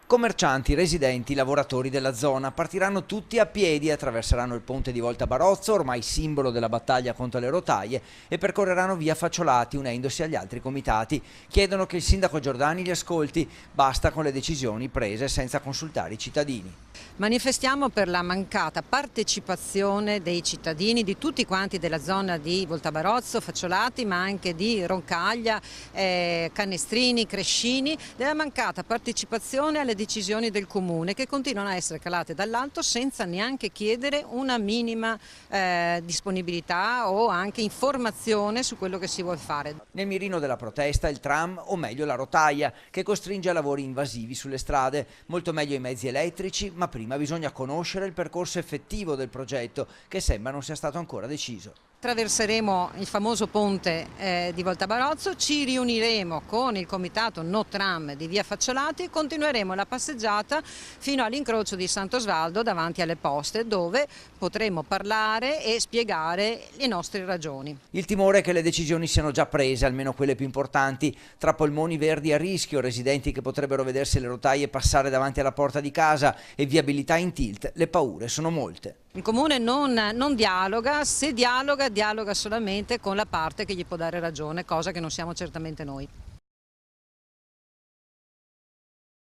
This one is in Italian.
Commercianti, residenti, lavoratori della zona partiranno tutti a piedi, attraverseranno il ponte di Volta Barozzo, ormai simbolo della battaglia contro le rotaie, e percorreranno via Facciolati unendosi agli altri comitati. Chiedono che il sindaco Giordani li ascolti, basta con le decisioni prese senza consultare i cittadini. Manifestiamo per la mancata partecipazione dei cittadini, di tutti quanti della zona di Volta Barozzo, Facciolati, ma anche di Roncaglia, Canestrini, Crescini, della mancata partecipazione alle decisioni del comune che continuano a essere calate dall'alto senza neanche chiedere una minima disponibilità o anche informazione su quello che si vuole fare. Nel mirino della protesta il tram, o meglio la rotaia, che costringe a lavori invasivi sulle strade. Molto meglio i mezzi elettrici, ma prima bisogna conoscere il percorso effettivo del progetto, che sembra non sia stato ancora deciso. Attraverseremo il famoso ponte di Volta Barozzo, ci riuniremo con il comitato No Tram di via Facciolati e continueremo la passeggiata fino all'incrocio di Sant'Osvaldo davanti alle poste, dove potremo parlare e spiegare le nostre ragioni. Il timore è che le decisioni siano già prese, almeno quelle più importanti, tra polmoni verdi a rischio, residenti che potrebbero vedersi le rotaie passare davanti alla porta di casa e viabilità in tilt. Le paure sono molte. Il comune non dialoga, se dialoga solamente con la parte che gli può dare ragione, cosa che non siamo certamente noi.